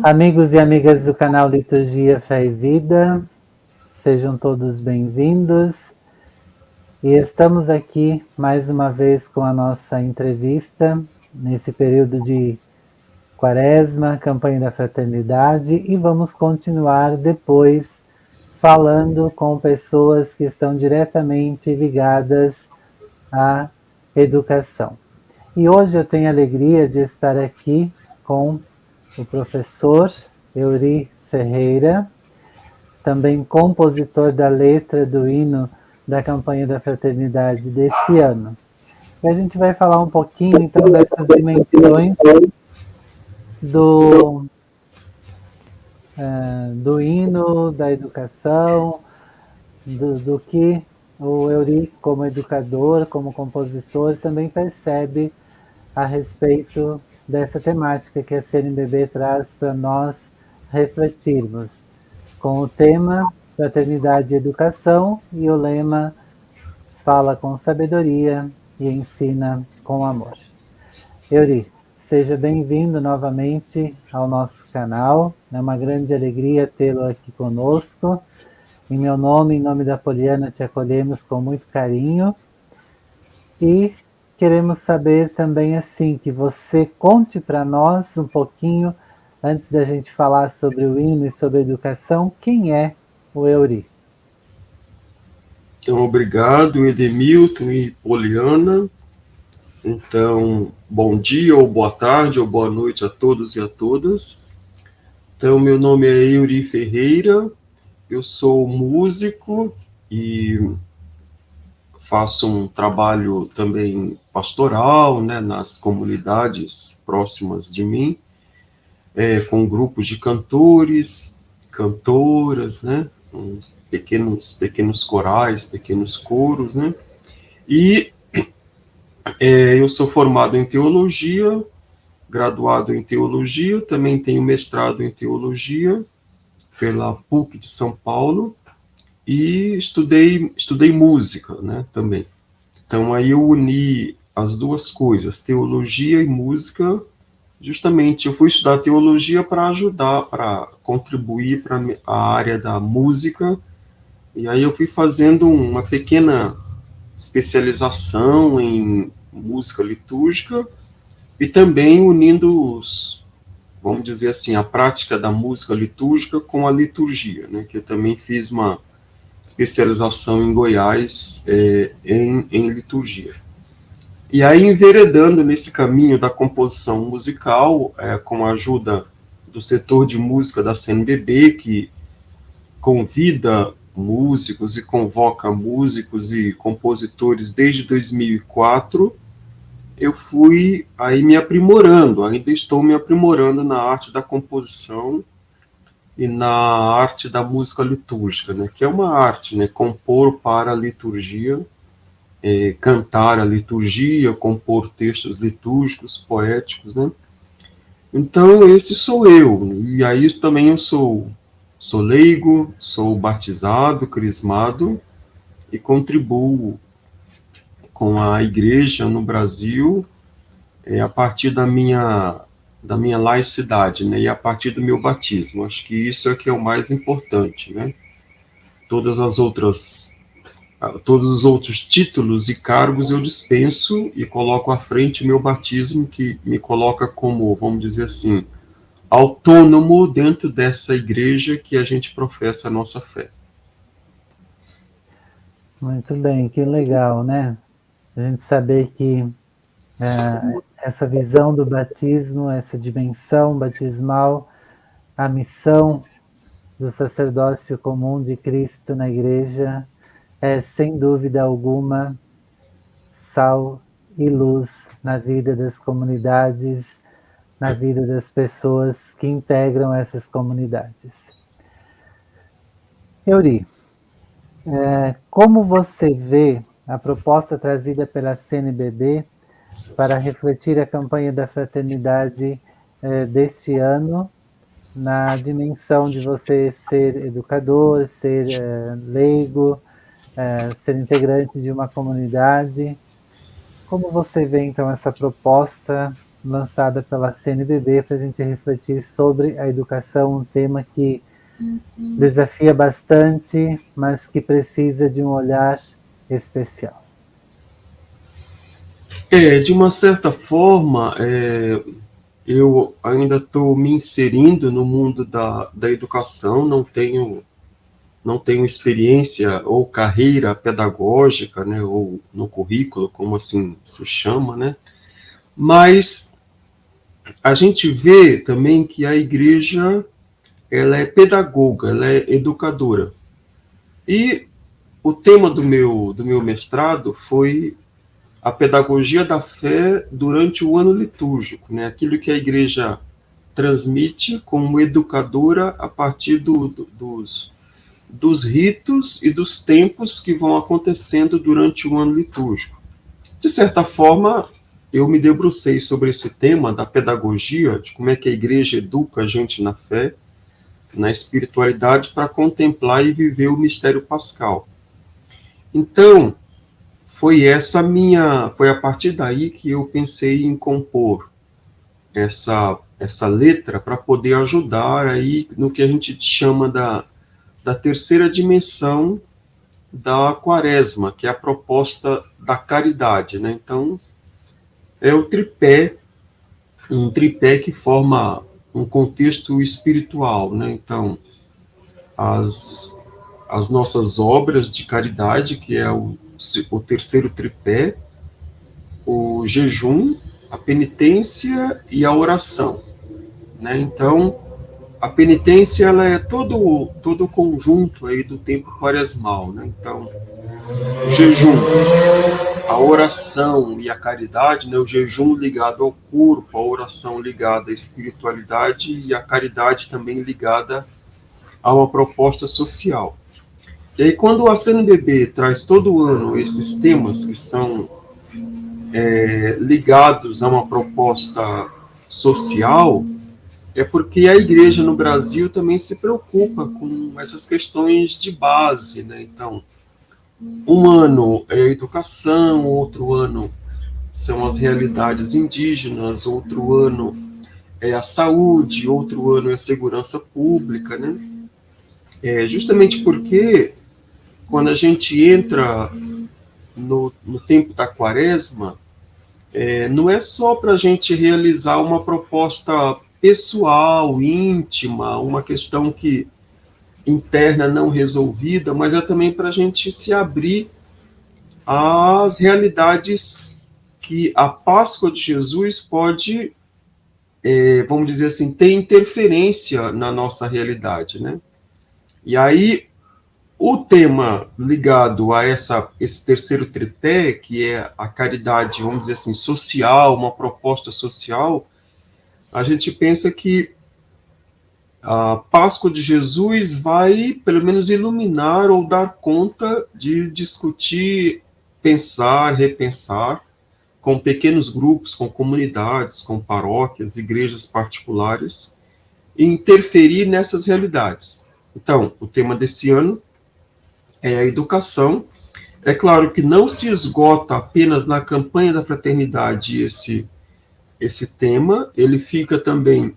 Amigos e amigas do canal Liturgia, Fé e Vida, sejam todos bem-vindos. E estamos aqui mais uma vez com a nossa entrevista, nesse período de Quaresma, campanha da Fraternidade, e vamos continuar depois falando com pessoas que estão diretamente ligadas à educação. E hoje eu tenho a alegria de estar aqui com o professor Euri Ferreira, também compositor da letra do hino da campanha da Fraternidade desse ano. E a gente vai falar um pouquinho, então, dessas dimensões do hino, da educação, do que o Euri, como educador, como compositor, também percebe a respeito dessa temática que a CNBB traz para nós refletirmos, com o tema Fraternidade e Educação e o lema Fala com sabedoria e ensina com amor. Euri, seja bem-vindo novamente ao nosso canal, é uma grande alegria tê-lo aqui conosco. Em meu nome, em nome da Poliana, te acolhemos com muito carinho e queremos saber também assim que você conte para nós um pouquinho, antes da gente falar sobre o hino e sobre a educação, quem é o Euri? Então, obrigado, Edemilton e Poliana. Então, bom dia, ou boa tarde, ou boa noite a todos e a todas. Então, meu nome é Euri Ferreira, eu sou músico e faço um trabalho também pastoral, né, nas comunidades próximas de mim, com grupos de cantores, cantoras, né, uns pequenos corais, pequenos coros, né, e eu sou formado em teologia, graduado em teologia, também tenho mestrado em teologia pela PUC de São Paulo e estudei música, né, também. Então aí eu uni as duas coisas, teologia e música. Justamente eu fui estudar teologia para ajudar, para contribuir para a área da música, e aí eu fui fazendo uma pequena especialização em música litúrgica e também unindo vamos dizer assim, a prática da música litúrgica com a liturgia, né, que eu também fiz uma especialização em Goiás em liturgia. E aí, enveredando nesse caminho da composição musical, com a ajuda do setor de música da CNBB, que convida músicos e convoca músicos e compositores desde 2004, eu fui aí me aprimorando, ainda estou me aprimorando na arte da composição e na arte da música litúrgica, né, que é uma arte, né, compor para a liturgia, cantar a liturgia, compor textos litúrgicos, poéticos, né? Então, esse sou eu, e aí também eu sou leigo, sou batizado, crismado, e contribuo com a igreja no Brasil a partir da minha laicidade, né, e a partir do meu batismo. Acho que isso é que é o mais importante, né? Todos os outros títulos e cargos eu dispenso e coloco à frente o meu batismo, que me coloca como, vamos dizer assim, autônomo dentro dessa igreja que a gente professa a nossa fé. Muito bem, que legal, né? A gente saber que essa visão do batismo, essa dimensão batismal, a missão do sacerdócio comum de Cristo na igreja é, sem dúvida alguma, sal e luz na vida das comunidades, na vida das pessoas que integram essas comunidades. Euri, como você vê a proposta trazida pela CNBB para refletir a campanha da fraternidade deste ano, na dimensão de você ser educador, ser leigo, ser integrante de uma comunidade? Como você vê, então, essa proposta lançada pela CNBB para a gente refletir sobre a educação, um tema que desafia bastante, mas que precisa de um olhar especial. De uma certa forma, eu ainda estou me inserindo no mundo da educação, não tenho experiência ou carreira pedagógica, né, ou no currículo, como assim se chama, né, mas a gente vê também que a igreja, ela é pedagoga, ela é educadora. E o tema do meu mestrado foi a pedagogia da fé durante o ano litúrgico, né, aquilo que a igreja transmite como educadora a partir dos ritos e dos tempos que vão acontecendo durante o ano litúrgico. De certa forma, eu me debrucei sobre esse tema da pedagogia, de como é que a igreja educa a gente na fé, na espiritualidade, para contemplar e viver o mistério pascal. Então, foi a partir daí que eu pensei em compor essa letra para poder ajudar aí no que a gente chama da terceira dimensão da quaresma, que é a proposta da caridade, né? Então, é o tripé, um tripé que forma um contexto espiritual, né? Então, as nossas obras de caridade, que é o terceiro tripé, o jejum, a penitência e a oração, né? Então, a penitência, ela é todo o conjunto aí do tempo quaresmal, né? Então, o jejum, a oração e a caridade, né? O jejum ligado ao corpo, a oração ligada à espiritualidade e a caridade também ligada a uma proposta social. E aí, quando a CNBB traz todo ano esses temas que são ligados a uma proposta social, é porque a igreja no Brasil também se preocupa com essas questões de base, né? Então, um ano é a educação, outro ano são as realidades indígenas, outro ano é a saúde, outro ano é a segurança pública, né? Justamente porque quando a gente entra no tempo da quaresma, não é só para a gente realizar uma proposta pessoal, íntima, uma questão que interna não resolvida, mas é também para a gente se abrir às realidades que a Páscoa de Jesus pode, vamos dizer assim, ter interferência na nossa realidade, né? E aí, o tema ligado a esse terceiro tripé, que é a caridade, vamos dizer assim, social, uma proposta social, a gente pensa que a Páscoa de Jesus vai, pelo menos, iluminar ou dar conta de discutir, pensar, repensar, com pequenos grupos, com comunidades, com paróquias, igrejas particulares, e interferir nessas realidades. Então, o tema desse ano é a educação. É claro que não se esgota apenas na campanha da fraternidade esse tema, ele fica também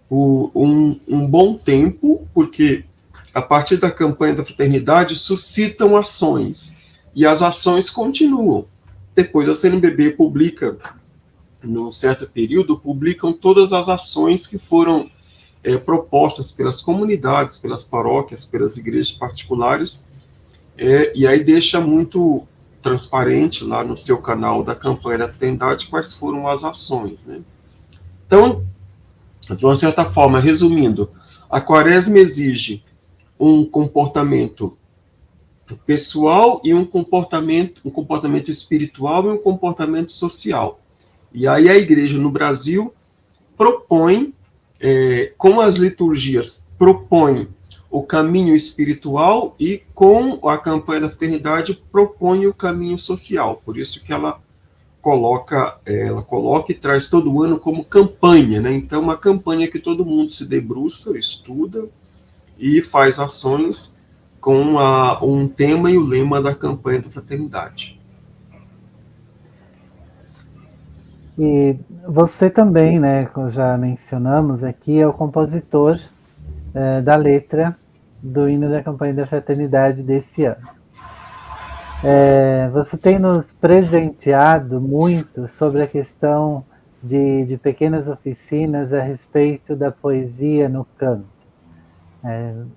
por um bom tempo, porque a partir da campanha da fraternidade suscitam ações, e as ações continuam. Depois a CNBB publica, num certo período, publicam todas as ações que foram propostas pelas comunidades, pelas paróquias, pelas igrejas particulares, e aí deixa muito transparente lá no seu canal da campanha da fraternidade quais foram as ações, né? Então, de uma certa forma, resumindo, a quaresma exige um comportamento pessoal e um comportamento espiritual e um comportamento social. E aí a igreja no Brasil propõe, com as liturgias, propõe o caminho espiritual e com a campanha da fraternidade propõe o caminho social. Por isso que ela coloca e traz todo ano como campanha, né? Então, uma campanha que todo mundo se debruça, estuda e faz ações com um tema e o lema da campanha da fraternidade. E você também, né, como já mencionamos aqui, é o compositor da letra do hino da campanha da fraternidade desse ano. Você tem nos presenteado muito sobre a questão de pequenas oficinas a respeito da poesia no canto,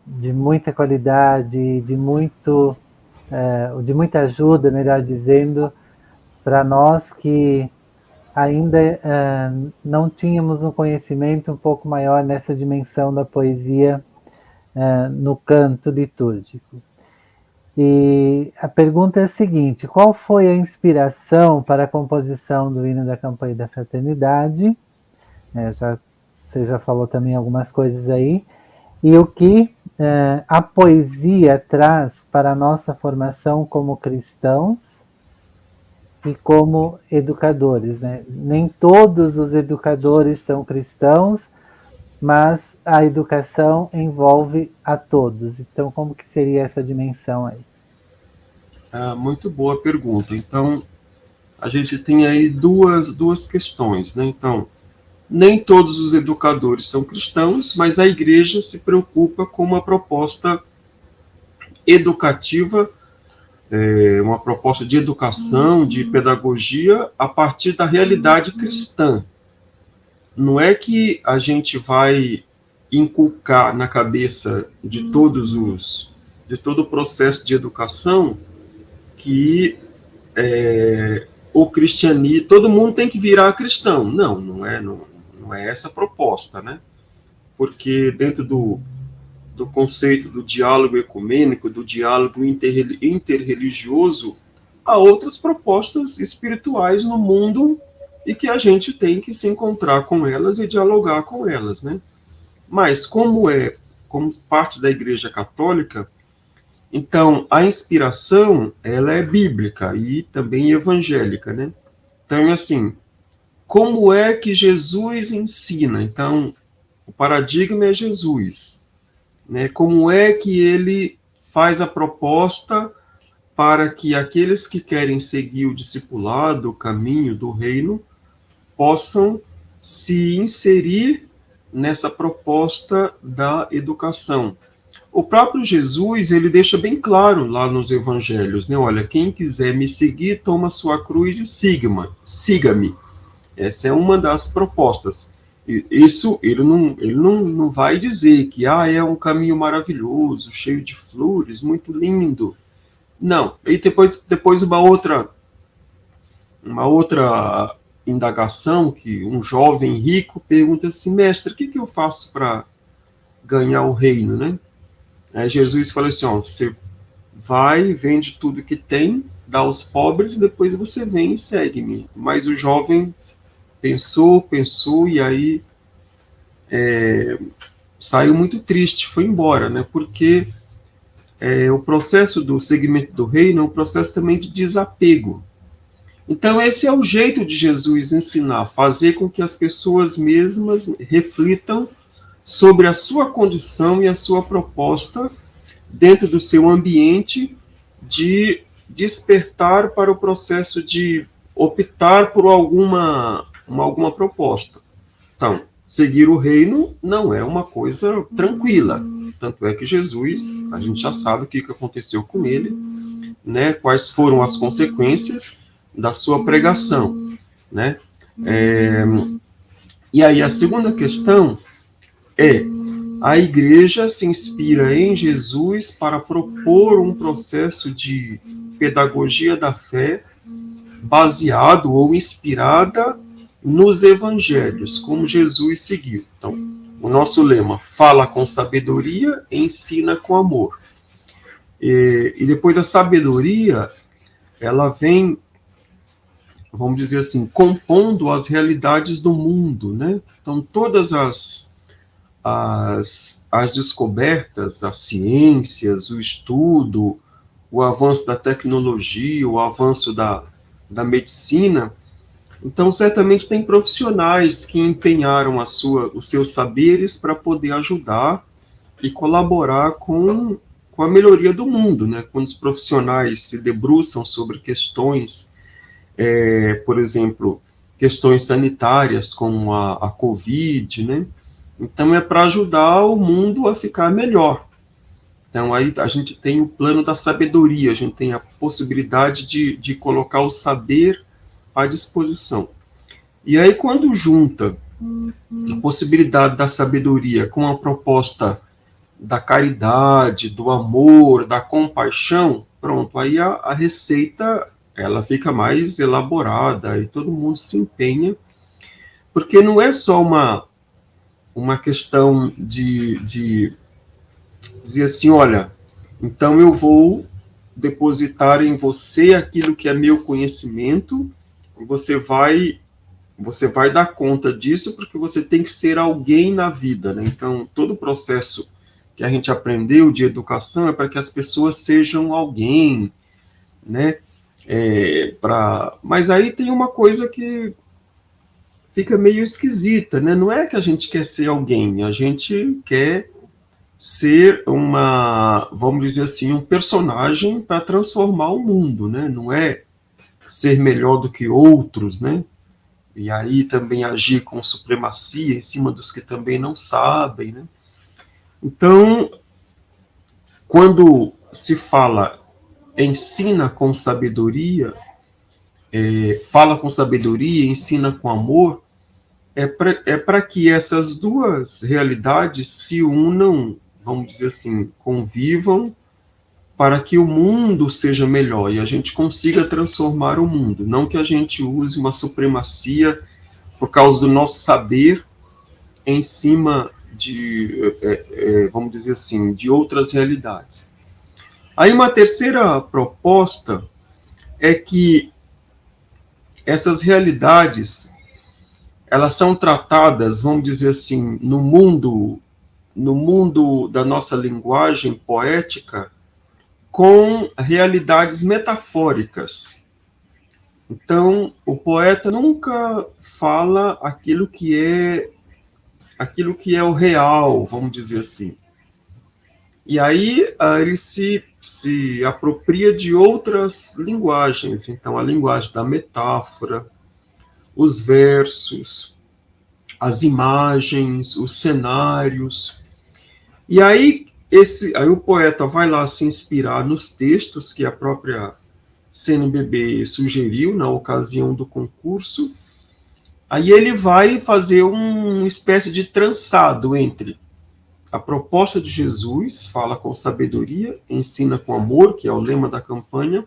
de muita qualidade, de muita ajuda, melhor dizendo, para nós que ainda não tínhamos um conhecimento um pouco maior nessa dimensão da poesia no canto litúrgico. E a pergunta é a seguinte: qual foi a inspiração para a composição do hino da campanha da fraternidade? Você já falou também algumas coisas aí. E o que a poesia traz para a nossa formação como cristãos e como educadores, né? Nem todos os educadores são cristãos, mas a educação envolve a todos. Então, como que seria essa dimensão aí? Muito boa pergunta. Então, a gente tem aí duas questões, né? Então, nem todos os educadores são cristãos, mas a igreja se preocupa com uma proposta educativa, uma proposta de educação, de pedagogia a partir da realidade cristã. Não é que a gente vai inculcar na cabeça de todo o processo de educação que o cristianismo, todo mundo tem que virar cristão. Não é essa a proposta, né? Porque dentro do conceito do diálogo ecumênico, do diálogo interreligioso, há outras propostas espirituais no mundo e que a gente tem que se encontrar com elas e dialogar com elas, né? Mas como parte da Igreja Católica, então a inspiração ela é bíblica e também evangélica, né? Então assim, como é que Jesus ensina? Então o paradigma é Jesus, né? Como é que ele faz a proposta para que aqueles que querem seguir o discipulado, o caminho do reino, possam se inserir nessa proposta da educação. O próprio Jesus, ele deixa bem claro lá nos evangelhos, né? Olha, quem quiser me seguir, toma sua cruz e siga-me. Essa é uma das propostas. Isso, ele não vai dizer que é um caminho maravilhoso, cheio de flores, muito lindo. Não. E depois uma outra indagação, que um jovem rico pergunta assim: mestre, o que eu faço para ganhar o reino, né? Aí Jesus fala assim: você vai, vende tudo que tem, dá aos pobres, e depois você vem e segue-me. Mas o jovem pensou, e aí saiu muito triste, foi embora, né? Porque o processo do segmento do reino é um processo também de desapego. Então, esse é o jeito de Jesus ensinar, fazer com que as pessoas mesmas reflitam sobre a sua condição e a sua proposta dentro do seu ambiente de despertar para o processo de optar por alguma proposta. Então, seguir o reino não é uma coisa tranquila. Tanto é que Jesus, a gente já sabe o que aconteceu com ele, né? Quais foram as consequências da sua pregação, né? E aí a segunda questão é: a igreja se inspira em Jesus para propor um processo de pedagogia da fé baseado ou inspirada nos evangelhos, como Jesus seguiu. Então, o nosso lema: fala com sabedoria, ensina com amor. E depois a sabedoria, ela vem, vamos dizer assim, compondo as realidades do mundo, né? Então, todas as descobertas, as ciências, o estudo, o avanço da tecnologia, o avanço da medicina. Então, certamente tem profissionais que empenharam os seus saberes para poder ajudar e colaborar com a melhoria do mundo, né? Quando os profissionais se debruçam sobre questões, por exemplo, questões sanitárias, como a Covid, né? Então, é para ajudar o mundo a ficar melhor. Então, aí a gente tem o plano da sabedoria, a gente tem a possibilidade de colocar o saber à disposição. E aí, quando junta a possibilidade da sabedoria com a proposta da caridade, do amor, da compaixão, pronto, aí a receita ela fica mais elaborada e todo mundo se empenha, porque não é só uma questão de dizer assim, olha, então eu vou depositar em você aquilo que é meu conhecimento, você vai dar conta disso porque você tem que ser alguém na vida, né? Então, todo o processo que a gente aprendeu de educação é para que as pessoas sejam alguém, né? Mas aí tem uma coisa que fica meio esquisita, né? Não é que a gente quer ser alguém, a gente quer ser vamos dizer assim, um personagem para transformar o mundo, né? Não é ser melhor do que outros, né? E aí também agir com supremacia em cima dos que também não sabem, né? Então, quando se fala ensina com sabedoria, fala com sabedoria, ensina com amor, é para que essas duas realidades se unam, vamos dizer assim, convivam, para que o mundo seja melhor e a gente consiga transformar o mundo. Não que a gente use uma supremacia por causa do nosso saber em cima vamos dizer assim, de outras realidades. Aí uma terceira proposta é que essas realidades elas são tratadas, vamos dizer assim, no mundo da nossa linguagem poética com realidades metafóricas. Então, o poeta nunca fala aquilo que é o real, vamos dizer assim. E aí ele se apropria de outras linguagens. Então, a linguagem da metáfora, os versos, as imagens, os cenários. E aí o poeta vai lá se inspirar nos textos que a própria CNBB sugeriu na ocasião do concurso. Aí ele vai fazer uma espécie de trançado entre a proposta de Jesus, fala com sabedoria, ensina com amor, que é o lema da campanha,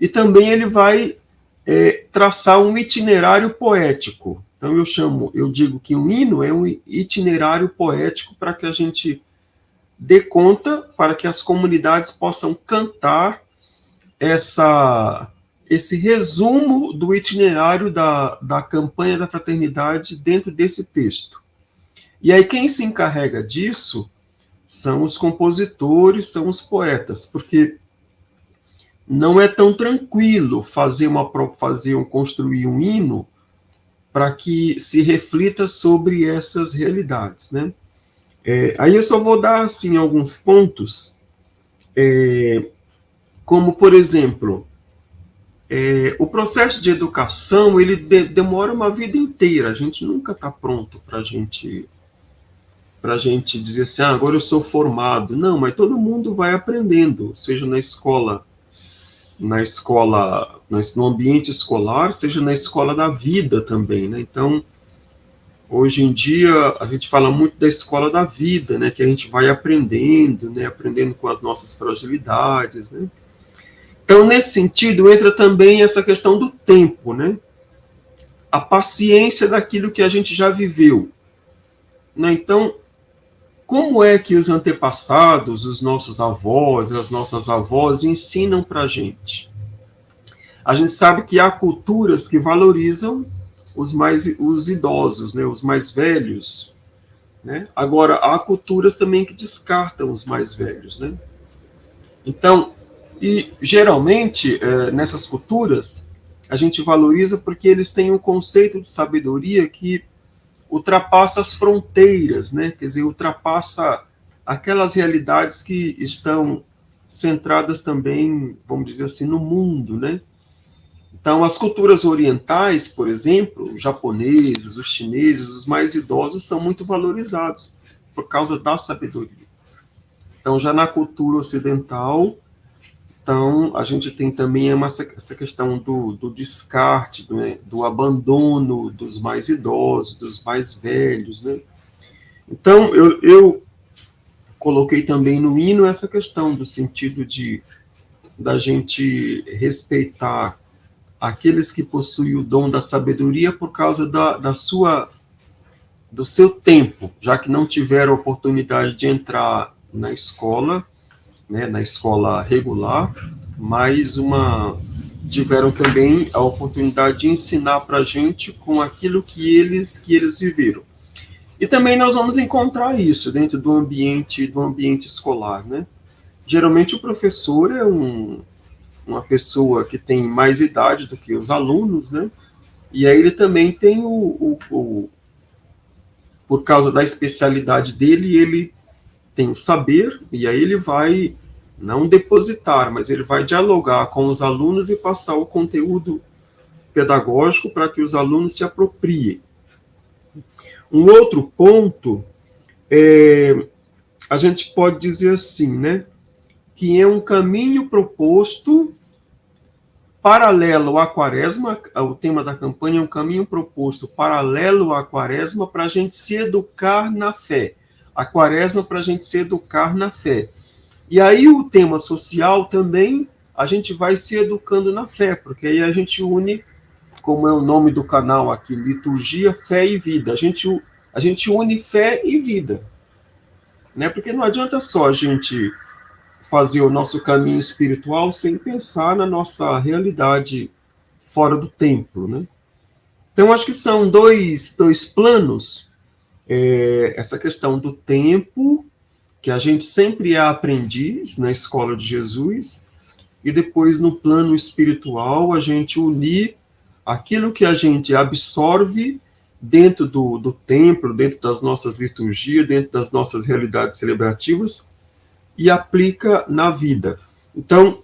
e também ele vai traçar um itinerário poético. Então eu digo que um hino é um itinerário poético para que a gente dê conta, para que as comunidades possam cantar esse resumo do itinerário da campanha da fraternidade dentro desse texto. E aí quem se encarrega disso são os compositores, são os poetas, porque não é tão tranquilo construir um hino para que se reflita sobre essas realidades, né? Aí eu só vou dar assim alguns pontos, como por exemplo, o processo de educação ele demora uma vida inteira. A gente nunca está pronto para a gente dizer assim, agora eu sou formado. Não, mas todo mundo vai aprendendo, seja na escola, no ambiente escolar, seja na escola da vida também, né? Então, hoje em dia, a gente fala muito da escola da vida, né? Que a gente vai aprendendo, né? Aprendendo com as nossas fragilidades, né? Então, nesse sentido, entra também essa questão do tempo, né? A paciência daquilo que a gente já viveu, né? Então, como é que os antepassados, os nossos avós, as nossas avós ensinam para a gente? A gente sabe que há culturas que valorizam os idosos, né, os mais velhos, né? Agora, há culturas também que descartam os mais velhos, né? Então, e geralmente, nessas culturas, a gente valoriza porque eles têm um conceito de sabedoria que ultrapassa as fronteiras, né? Quer dizer, ultrapassa aquelas realidades que estão centradas também, vamos dizer assim, no mundo, né? Então, as culturas orientais, por exemplo, os japoneses, os chineses, os mais idosos são muito valorizados por causa da sabedoria. Então, já na cultura ocidental, então, a gente tem também essa questão do descarte, né, do abandono dos mais idosos, dos mais velhos, né? Então, eu coloquei também no hino essa questão do sentido da gente respeitar aqueles que possuem o dom da sabedoria por causa do seu tempo, já que não tiveram a oportunidade de entrar na escola, né, na escola regular, mas tiveram também a oportunidade de ensinar para a gente com aquilo que eles viveram. E também nós vamos encontrar isso dentro do ambiente escolar, né? Geralmente o professor é uma pessoa que tem mais idade do que os alunos, né? E aí ele também tem por causa da especialidade dele, ele tem o saber, e aí ele vai não depositar, mas ele vai dialogar com os alunos e passar o conteúdo pedagógico para que os alunos se apropriem. Um outro ponto, a gente pode dizer assim, né, que é um caminho proposto paralelo à quaresma, o tema da campanha é um caminho proposto paralelo à quaresma para a gente se educar na fé. A quaresma para a gente se educar na fé. E aí o tema social também, a gente vai se educando na fé, porque aí a gente une, como é o nome do canal aqui, Liturgia, Fé e Vida. A gente une fé e vida, né? Porque não adianta só a gente fazer o nosso caminho espiritual sem pensar na nossa realidade fora do templo, né? Então, acho que são dois planos, essa questão do tempo, que a gente sempre é aprendiz na escola de Jesus, e depois no plano espiritual a gente unir aquilo que a gente absorve dentro do templo, dentro das nossas liturgias, dentro das nossas realidades celebrativas, e aplica na vida. Então,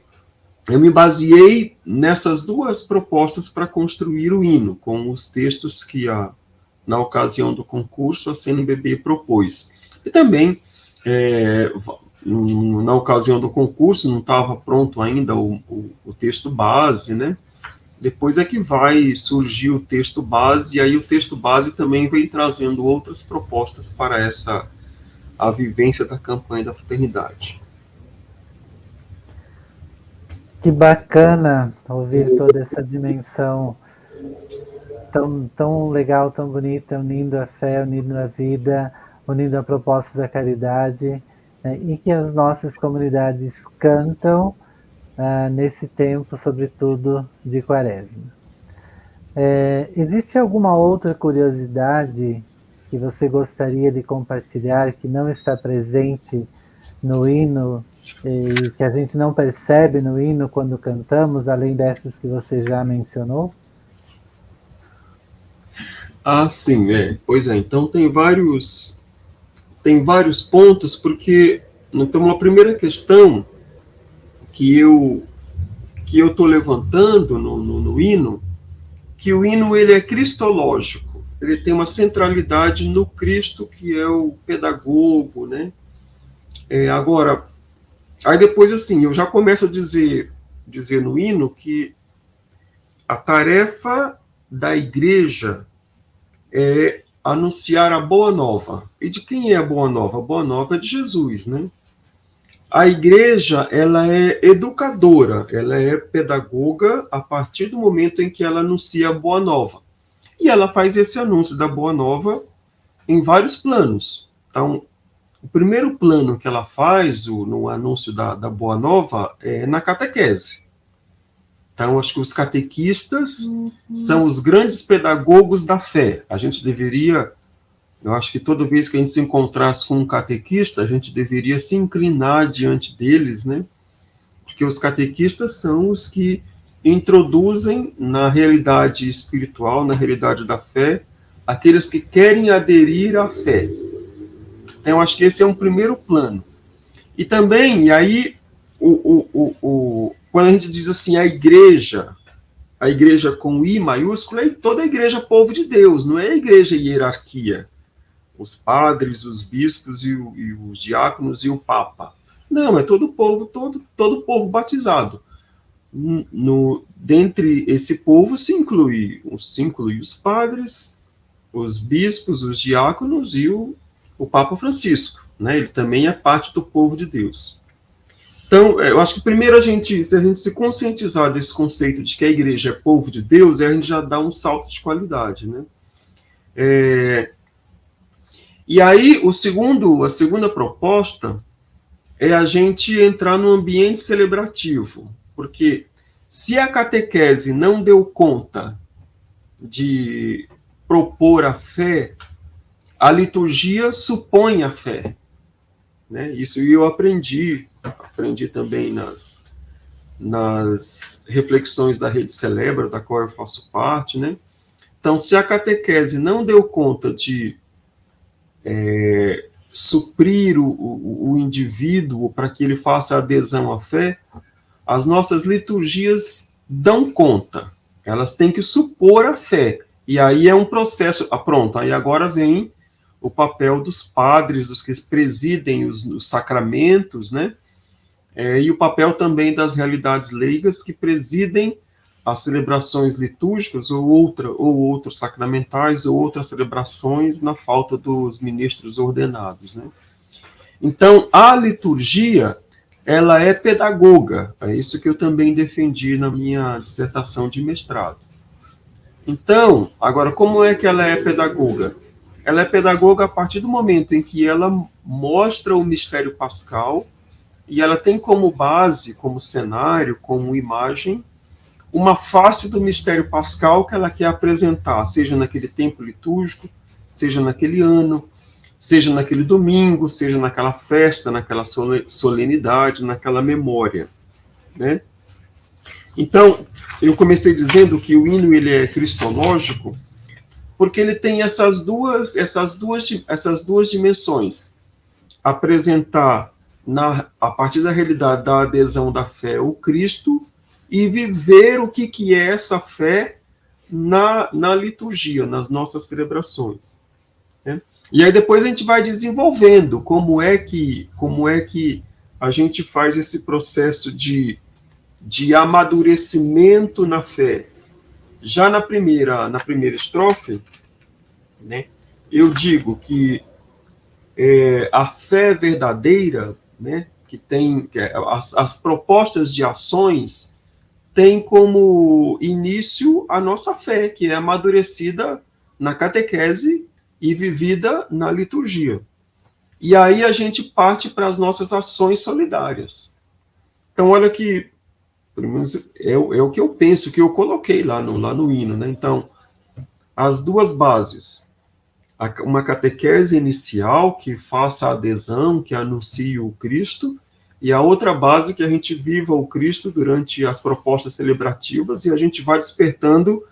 eu me baseei nessas duas propostas para construir o hino, com os textos que, na ocasião do concurso, a CNBB propôs. E também, na ocasião do concurso, não estava pronto ainda o texto base, né? Depois é que vai surgir o texto base, e aí o texto base também vem trazendo outras propostas para a vivência da campanha da fraternidade. Que bacana ouvir toda essa dimensão tão legal, tão bonita, unindo a fé, unindo a vida, unindo a proposta da caridade, né, e que as nossas comunidades cantam nesse tempo, sobretudo de Quaresma. Existe alguma outra curiosidade que você gostaria de compartilhar que não está presente no hino e que a gente não percebe no hino quando cantamos, além dessas que você já mencionou? Sim, pois é. Então tem vários pontos, porque então uma primeira questão que eu estou levantando no hino, que o hino ele é cristológico, ele tem uma centralidade no Cristo, que é o pedagogo, né? Agora, aí depois assim, eu já começo a dizer no hino que a tarefa da igreja é anunciar a boa nova. E de quem é a boa nova? A boa nova é de Jesus, né? A igreja, ela é educadora, ela é pedagoga a partir do momento em que ela anuncia a boa nova. E ela faz esse anúncio da boa nova em vários planos. Então, o primeiro plano que ela faz no anúncio da boa nova é na catequese. Então, acho que os catequistas são os grandes pedagogos da fé. A gente deveria, eu acho que toda vez que a gente se encontrasse com um catequista, a gente deveria se inclinar diante deles, né? Porque os catequistas são os que introduzem na realidade espiritual, na realidade da fé, aqueles que querem aderir à fé. Então, eu acho que esse é um primeiro plano. E também, e aí, quando a gente diz assim, a igreja, a igreja com I maiúsculo, é toda a igreja povo de Deus, não é a igreja hierarquia, os padres, os bispos e os diáconos e o papa. Não, é todo o povo, todo povo batizado. Dentre esse povo se inclui os padres, os bispos, os diáconos e o Papa Francisco, né? Ele também é parte do povo de Deus. Então, eu acho que primeiro se a gente se conscientizar desse conceito de que a igreja é povo de Deus, a gente já dá um salto de qualidade, né? E aí, a segunda proposta é a gente entrar no ambiente celebrativo, porque se a catequese não deu conta de propor a fé, a liturgia supõe a fé, né? Isso eu aprendi também nas reflexões da Rede Celebra, da qual eu faço parte, né? Então, se a catequese não deu conta de suprir o indivíduo para que ele faça adesão à fé, as nossas liturgias dão conta, elas têm que supor a fé, e aí é um processo, pronto, aí agora vem o papel dos padres, os que presidem os sacramentos, né? E o papel também das realidades leigas que presidem as celebrações litúrgicas ou outros sacramentais ou outras celebrações na falta dos ministros ordenados, né? Então, a liturgia, ela é pedagoga, é isso que eu também defendi na minha dissertação de mestrado. Então, agora, como é que ela é pedagoga? Ela é pedagoga a partir do momento em que ela mostra o mistério pascal e ela tem como base, como cenário, como imagem, uma face do mistério pascal que ela quer apresentar, seja naquele tempo litúrgico, seja naquele ano, seja naquele domingo, seja naquela festa, naquela solenidade, naquela memória, né? Então, eu comecei dizendo que o hino ele é cristológico, porque ele tem essas duas dimensões. Apresentar, a partir da realidade da adesão da fé, o Cristo, e viver o que é essa fé na liturgia, nas nossas celebrações, né? E aí depois a gente vai desenvolvendo como é que a gente faz esse processo de amadurecimento na fé. Já na primeira estrofe, né, eu digo que a fé verdadeira, né, as propostas de ações têm como início a nossa fé, que é amadurecida na catequese e vivida na liturgia. E aí a gente parte para as nossas ações solidárias. Então, olha que, pelo menos é o que eu penso, que eu coloquei lá no hino, né? Então, as duas bases, uma catequese inicial que faça a adesão, que anuncie o Cristo, e a outra base que a gente viva o Cristo durante as propostas celebrativas, e a gente vai despertando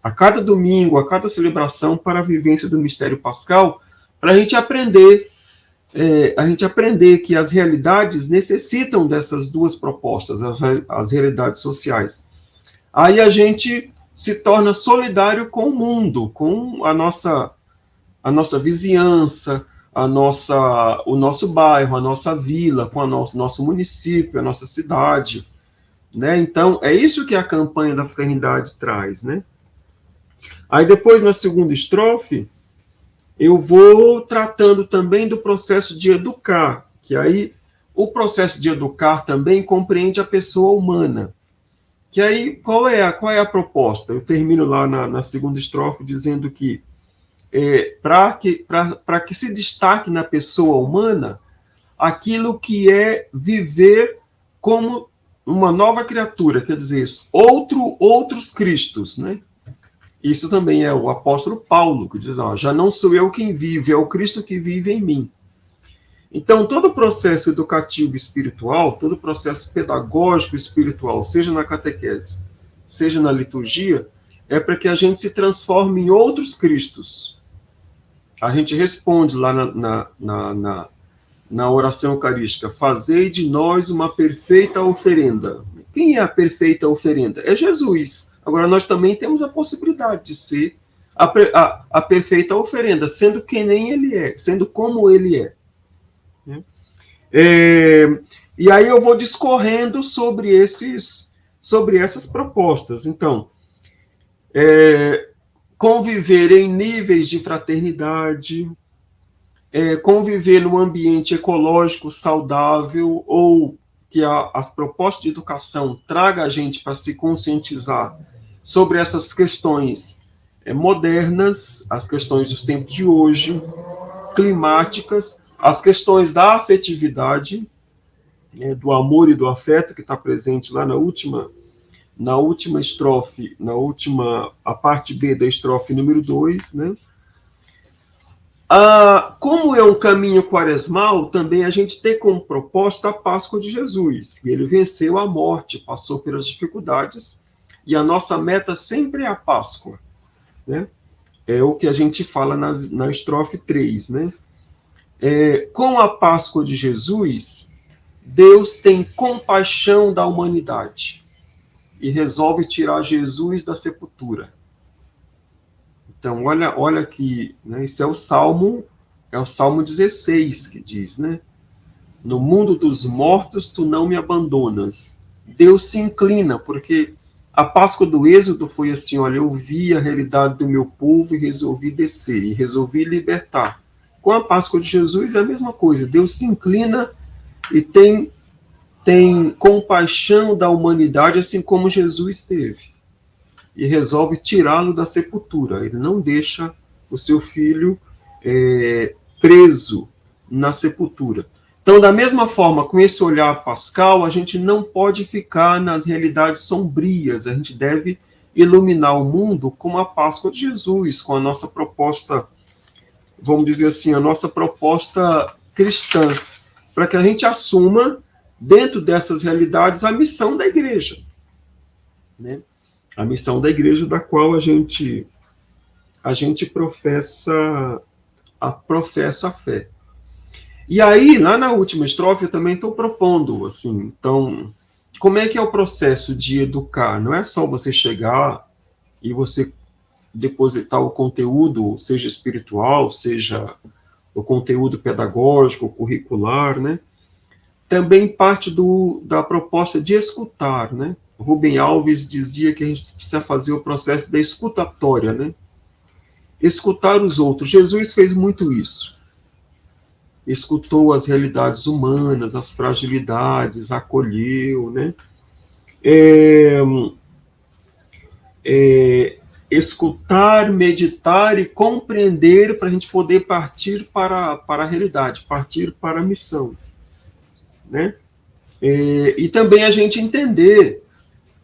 a cada domingo, a cada celebração, para a vivência do mistério pascal, para a gente aprender que as realidades necessitam dessas duas propostas, as realidades sociais. Aí a gente se torna solidário com o mundo, com a nossa vizinhança, o nosso bairro, a nossa vila, com o nosso município, a nossa cidade, né? Então, é isso que a campanha da fraternidade traz, né? Aí depois, na segunda estrofe, eu vou tratando também do processo de educar, que aí o processo de educar também compreende a pessoa humana. Que aí, qual é a proposta? Eu termino lá na segunda estrofe dizendo que para que se destaque na pessoa humana aquilo que é viver como uma nova criatura, quer dizer, outros Cristos, né? Isso também é o apóstolo Paulo, que diz, já não sou eu quem vive, é o Cristo que vive em mim. Então, todo o processo educativo espiritual, todo o processo pedagógico espiritual, seja na catequese, seja na liturgia, é para que a gente se transforme em outros Cristos. A gente responde lá na oração eucarística, fazei de nós uma perfeita oferenda. Quem é a perfeita oferenda? É Jesus. Agora, nós também temos a possibilidade de ser a perfeita oferenda, sendo que nem ele é, sendo como ele é. E aí eu vou discorrendo sobre essas propostas. Então, conviver em níveis de fraternidade, conviver num ambiente ecológico saudável, ou que as propostas de educação tragam a gente para se conscientizar sobre essas questões modernas, as questões dos tempos de hoje, climáticas, as questões da afetividade, do amor e do afeto, que está presente lá na última estrofe, a parte B da estrofe número 2, né? Como é um caminho quaresmal, também a gente tem como proposta a Páscoa de Jesus, que ele venceu a morte, passou pelas dificuldades, e a nossa meta sempre é a Páscoa, né? É o que a gente fala na estrofe 3, né? Com a Páscoa de Jesus, Deus tem compaixão da humanidade e resolve tirar Jesus da sepultura. Então, olha aqui, né? Isso é o Salmo 16 que diz, né? No mundo dos mortos, tu não me abandonas. Deus se inclina, porque a Páscoa do Êxodo foi assim, olha, eu vi a realidade do meu povo e resolvi descer, e resolvi libertar. Com a Páscoa de Jesus é a mesma coisa, Deus se inclina e tem compaixão da humanidade, assim como Jesus teve, e resolve tirá-lo da sepultura. Ele não deixa o seu filho preso na sepultura. Então, da mesma forma, com esse olhar pascal, a gente não pode ficar nas realidades sombrias, a gente deve iluminar o mundo com a Páscoa de Jesus, com a nossa proposta, vamos dizer assim, a nossa proposta cristã, para que a gente assuma, dentro dessas realidades, a missão da igreja, né? A missão da igreja da qual a gente professa a fé. E aí, lá na última estrofe, eu também estou propondo, assim, então, como é que é o processo de educar? Não é só você chegar e você depositar o conteúdo, seja espiritual, seja o conteúdo pedagógico, curricular, né? Também parte da proposta de escutar, né? Rubem Alves dizia que a gente precisa fazer o processo da escutatória, né? Escutar os outros. Jesus fez muito isso. Escutou as realidades humanas, as fragilidades, acolheu, né? Escutar, meditar e compreender para a gente poder partir para a realidade, partir para a missão, né? E também a gente entender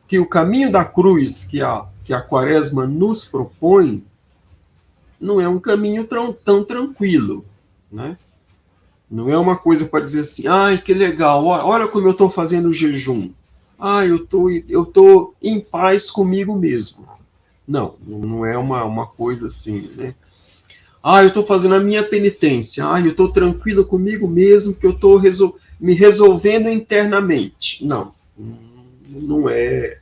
que o caminho da cruz que a Quaresma nos propõe não é um caminho tão tranquilo, né? Não é uma coisa para dizer assim, ai, que legal, olha como eu estou fazendo o jejum. Eu tô em paz comigo mesmo. Não é uma coisa assim, né? Eu estou fazendo a minha penitência. Eu estou tranquilo comigo mesmo, que eu estou me resolvendo internamente. Não é.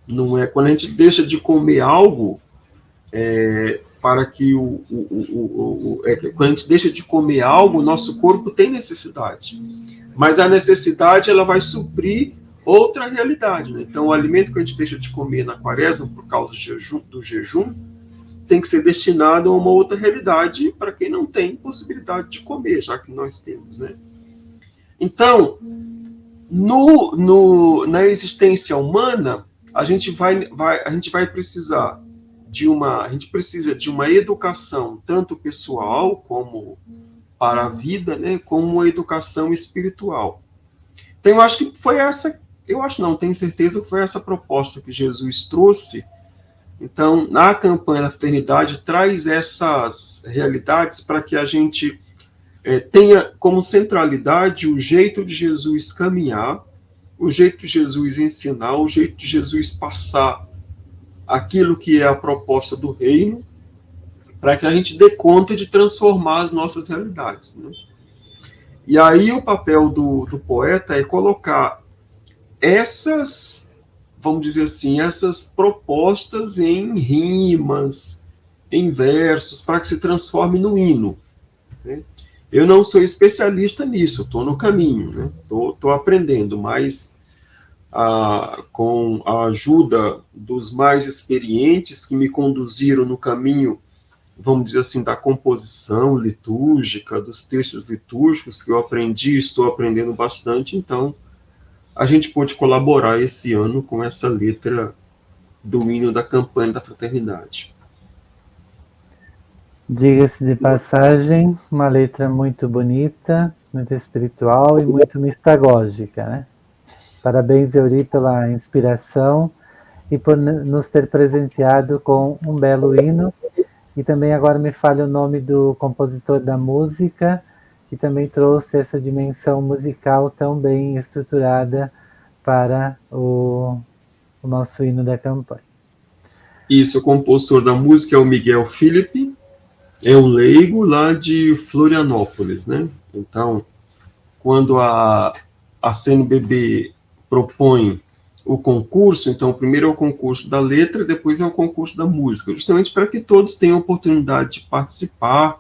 Não é. Quando a gente deixa de comer algo, para que quando a gente deixa de comer algo, o nosso corpo tem necessidade. Mas a necessidade, ela vai suprir outra realidade, né? Então, o alimento que a gente deixa de comer na quaresma, por causa do jejum, tem que ser destinado a uma outra realidade para quem não tem possibilidade de comer, já que nós temos, né? Então, na existência humana, a gente precisa a gente precisa de uma educação tanto pessoal como para a vida, né, como uma educação espiritual. Então eu acho que tenho certeza que foi essa proposta que Jesus trouxe. Então, na campanha da fraternidade, traz essas realidades para que a gente tenha como centralidade o jeito de Jesus caminhar, o jeito de Jesus ensinar, o jeito de Jesus passar aquilo que é a proposta do reino, para que a gente dê conta de transformar as nossas realidades, né? E aí o papel do poeta é colocar essas vamos dizer assim, essas propostas em rimas, em versos, para que se transforme no hino. Né? Eu não sou especialista nisso, estou no caminho, estou aprendendo, mas com a ajuda dos mais experientes que me conduziram no caminho, vamos dizer assim, da composição litúrgica, dos textos litúrgicos que eu aprendi, estou aprendendo bastante, então a gente pôde colaborar esse ano com essa letra do hino da campanha da fraternidade. Diga-se de passagem, uma letra muito bonita, muito espiritual e muito mistagógica, né? Parabéns, Euri, pela inspiração e por nos ter presenteado com um belo hino. E também agora me falha o nome do compositor da música, que também trouxe essa dimensão musical tão bem estruturada para o nosso hino da campanha. Isso, o compositor da música é o Miguel Felipe, é um leigo lá de Florianópolis, né? Então, quando a CNBB propõe o concurso, então primeiro é o concurso da letra, depois é o concurso da música, justamente para que todos tenham oportunidade de participar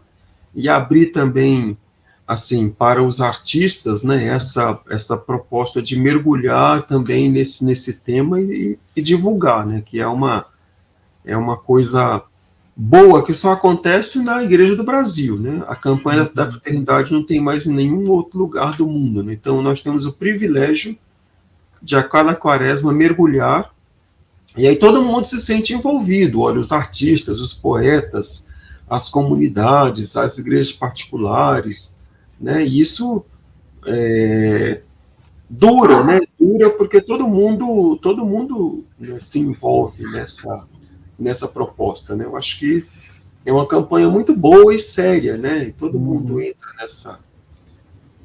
e abrir também, assim, para os artistas, né, essa proposta de mergulhar também nesse tema e divulgar, né, que é uma coisa boa que só acontece na Igreja do Brasil, né? A campanha da fraternidade não tem mais em nenhum outro lugar do mundo, né? Então nós temos o privilégio de a cada quaresma mergulhar, e aí todo mundo se sente envolvido, olha, os artistas, os poetas, as comunidades, as igrejas particulares, né? E isso dura, né? Dura porque todo mundo né, se envolve nessa proposta, né? Eu acho que é uma campanha muito boa e séria, né? E todo mundo entra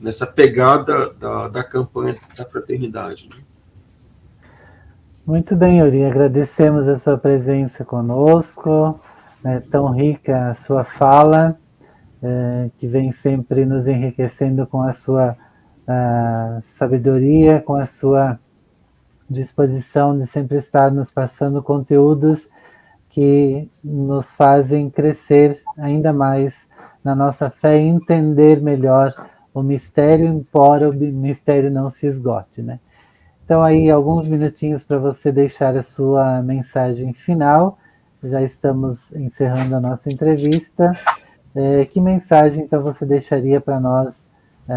nessa pegada da campanha da fraternidade. Né? Muito bem, Euri, agradecemos a sua presença conosco, né, tão rica a sua fala, que vem sempre nos enriquecendo com a sua sabedoria, com a sua disposição de sempre estar nos passando conteúdos que nos fazem crescer ainda mais na nossa fé e entender melhor o mistério, embora o mistério não se esgote, né? Então aí alguns minutinhos para você deixar a sua mensagem final. Já estamos encerrando a nossa entrevista. Que mensagem então você deixaria para nós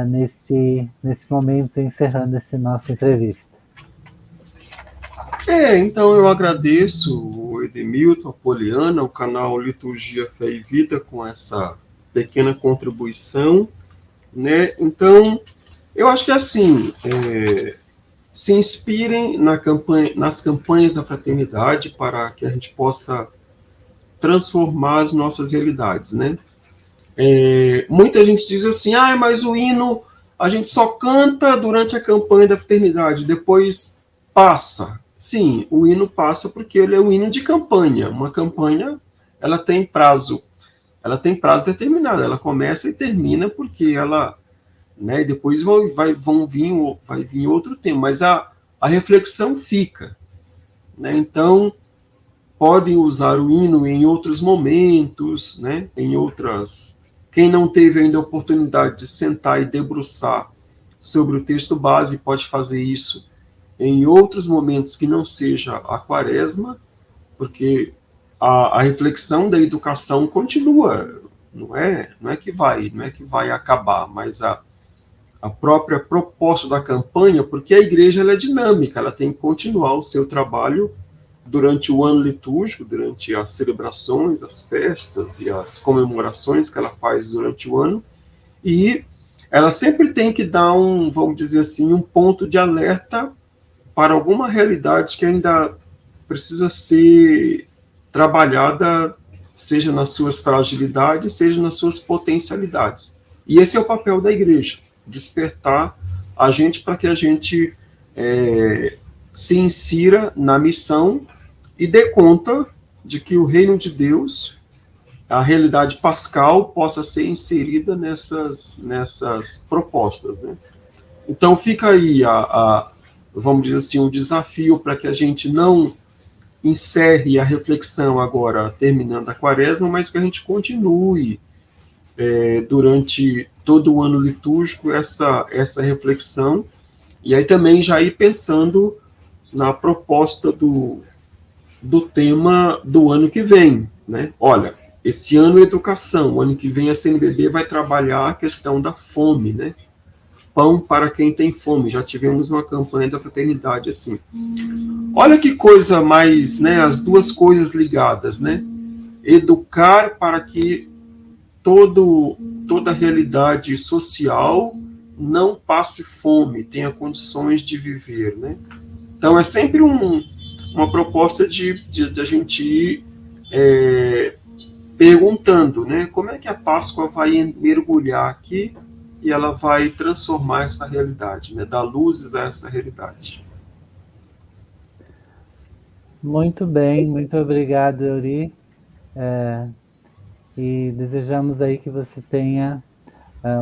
nesse momento, encerrando essa nossa entrevista? Então eu agradeço o Edemilton, a Poliana, o canal Liturgia, Fé e Vida, com essa pequena contribuição, né? Então, eu acho que assim, se inspirem nas campanhas da fraternidade para que a gente possa transformar as nossas realidades, né? Muita gente diz assim, mas o hino a gente só canta durante a campanha da fraternidade, depois passa. Sim, o hino passa porque ele é um hino de campanha. Uma campanha, ela tem prazo determinado, ela começa e termina porque ela, né, depois vai vir outro tema, mas a reflexão fica, né? Então podem usar o hino em outros momentos, né, em outras. Quem não teve ainda a oportunidade de sentar e debruçar sobre o texto base pode fazer isso em outros momentos que não seja a quaresma, porque a reflexão da educação continua, não é que vai acabar, mas a própria proposta da campanha, porque a igreja ela é dinâmica, ela tem que continuar o seu trabalho durante o ano litúrgico, durante as celebrações, as festas e as comemorações que ela faz durante o ano, e ela sempre tem que dar vamos dizer assim, um ponto de alerta para alguma realidade que ainda precisa ser trabalhada, seja nas suas fragilidades, seja nas suas potencialidades. E esse é o papel da igreja, despertar a gente para que a gente se insira na missão e dê conta de que o reino de Deus, a realidade pascal, possa ser inserida nessas propostas, né? Então fica aí vamos dizer assim, um desafio para que a gente não encerre a reflexão agora, terminando a quaresma, mas que a gente continue durante todo o ano litúrgico essa reflexão, e aí também já ir pensando na proposta do tema do ano que vem, né? Olha, esse ano é educação, o ano que vem a CNBB vai trabalhar a questão da fome, né? Pão para quem tem fome. Já tivemos uma campanha da fraternidade assim. Olha que coisa mais, né? As duas coisas ligadas, né? Educar para que toda a realidade social não passe fome, tenha condições de viver, né? Então é sempre uma proposta de a gente ir perguntando, né? Como é que a Páscoa vai mergulhar aqui e ela vai transformar essa realidade, né? Dar luzes a essa realidade. Muito bem, muito obrigado, Euri. E desejamos aí que você tenha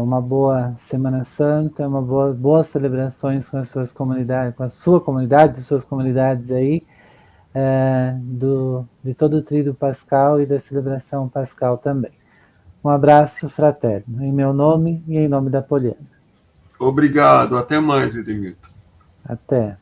uma boa Semana Santa, boas celebrações com as suas comunidades, com a sua comunidade, suas comunidades aí, de todo o Tríduo Pascal e da celebração pascal também. Um abraço fraterno, em meu nome e em nome da Poliana. Obrigado, até mais, Edemilton. Até.